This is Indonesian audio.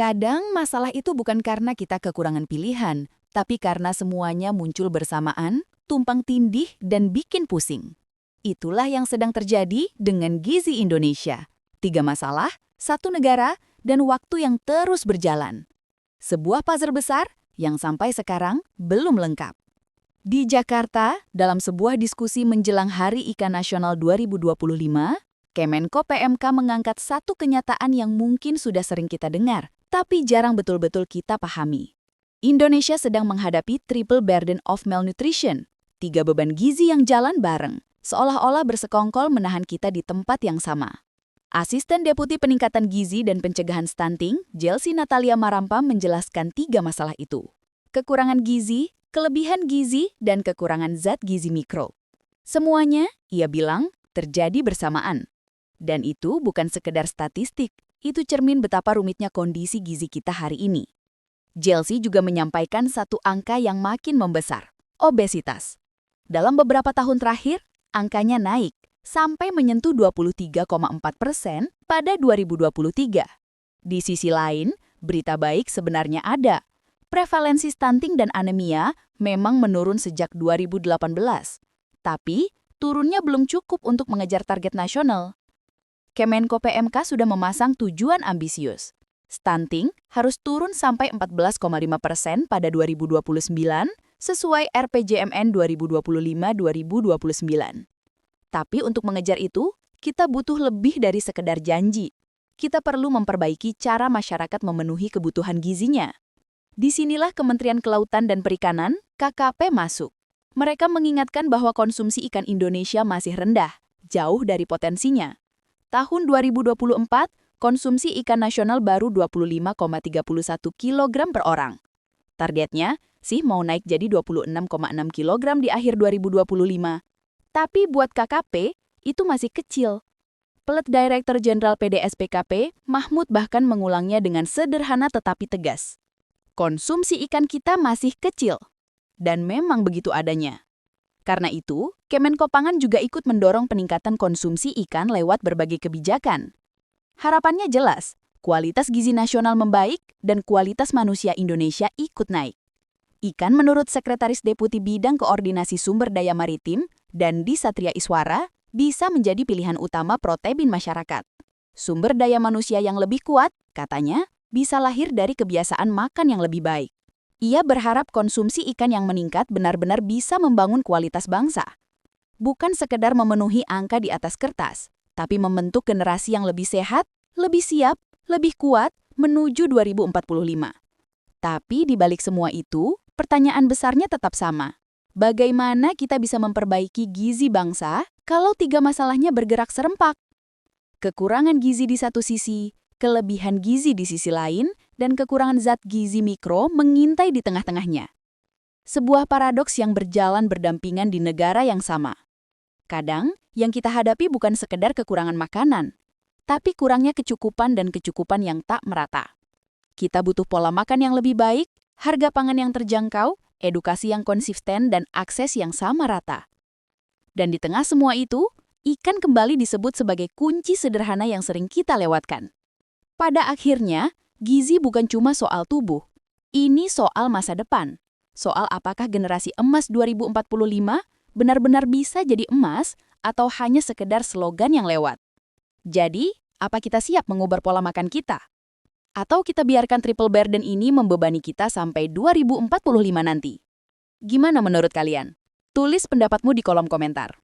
Kadang masalah itu bukan karena kita kekurangan pilihan, tapi karena semuanya muncul bersamaan, tumpang tindih, dan bikin pusing. Itulah yang sedang terjadi dengan Gizi Indonesia. 3 masalah, 1 negara, dan waktu yang terus berjalan. Sebuah puzzle besar yang sampai sekarang belum lengkap. Di Jakarta, dalam sebuah diskusi menjelang Hari Ikan Nasional 2025, Kemenko PMK mengangkat satu kenyataan yang mungkin sudah sering kita dengar, tapi jarang betul-betul kita pahami. Indonesia sedang menghadapi triple burden of malnutrition, 3 beban gizi yang jalan bareng, seolah-olah bersekongkol menahan kita di tempat yang sama. Asisten Deputi Peningkatan Gizi dan Pencegahan Stunting, Jelsi Natalia Marampa menjelaskan 3 masalah itu. Kekurangan gizi, kelebihan gizi, dan kekurangan zat gizi mikro. Semuanya, ia bilang, terjadi bersamaan. Dan itu bukan sekedar statistik, itu cermin betapa rumitnya kondisi gizi kita hari ini. Jelsi juga menyampaikan satu angka yang makin membesar, obesitas. Dalam beberapa tahun terakhir, angkanya naik, sampai menyentuh 23,4% pada 2023. Di sisi lain, berita baik sebenarnya ada. Prevalensi stunting dan anemia memang menurun sejak 2018. Tapi, turunnya belum cukup untuk mengejar target nasional. Kemenko PMK sudah memasang tujuan ambisius. Stunting harus turun sampai 14,5% pada 2029 sesuai RPJMN 2025-2029. Tapi untuk mengejar itu, kita butuh lebih dari sekedar janji. Kita perlu memperbaiki cara masyarakat memenuhi kebutuhan gizinya. Disinilah Kementerian Kelautan dan Perikanan, KKP masuk. Mereka mengingatkan bahwa konsumsi ikan Indonesia masih rendah, jauh dari potensinya. Tahun 2024, konsumsi ikan nasional baru 25,31 kg per orang. Targetnya sih mau naik jadi 26,6 kg di akhir 2025. Tapi buat KKP, itu masih kecil. Pelet Director Jenderal PDS-PKP, Mahmud bahkan mengulangnya dengan sederhana tetapi tegas. Konsumsi ikan kita masih kecil. Dan memang begitu adanya. Karena itu, Kemenko Pangan juga ikut mendorong peningkatan konsumsi ikan lewat berbagai kebijakan. Harapannya jelas, kualitas gizi nasional membaik dan kualitas manusia Indonesia ikut naik. Ikan menurut Sekretaris Deputi Bidang Koordinasi Sumber Daya Maritim, Dandi Satria Iswara, bisa menjadi pilihan utama protein masyarakat. Sumber daya manusia yang lebih kuat, katanya, bisa lahir dari kebiasaan makan yang lebih baik. Ia berharap konsumsi ikan yang meningkat benar-benar bisa membangun kualitas bangsa. Bukan sekedar memenuhi angka di atas kertas, tapi membentuk generasi yang lebih sehat, lebih siap, lebih kuat menuju 2045. Tapi di balik semua itu, pertanyaan besarnya tetap sama. Bagaimana kita bisa memperbaiki gizi bangsa kalau 3 masalahnya bergerak serempak? Kekurangan gizi di satu sisi, kelebihan gizi di sisi lain, dan kekurangan zat gizi mikro mengintai di tengah-tengahnya. Sebuah paradoks yang berjalan berdampingan di negara yang sama. Kadang, yang kita hadapi bukan sekedar kekurangan makanan, tapi kurangnya kecukupan dan kecukupan yang tak merata. Kita butuh pola makan yang lebih baik, harga pangan yang terjangkau, edukasi yang konsisten, dan akses yang sama rata. Dan di tengah semua itu, ikan kembali disebut sebagai kunci sederhana yang sering kita lewatkan. Pada akhirnya, gizi bukan cuma soal tubuh. Ini soal masa depan. Soal apakah generasi emas 2045 benar-benar bisa jadi emas atau hanya sekedar slogan yang lewat. Jadi, apa kita siap mengubah pola makan kita? Atau kita biarkan triple burden ini membebani kita sampai 2045 nanti? Gimana menurut kalian? Tulis pendapatmu di kolom komentar.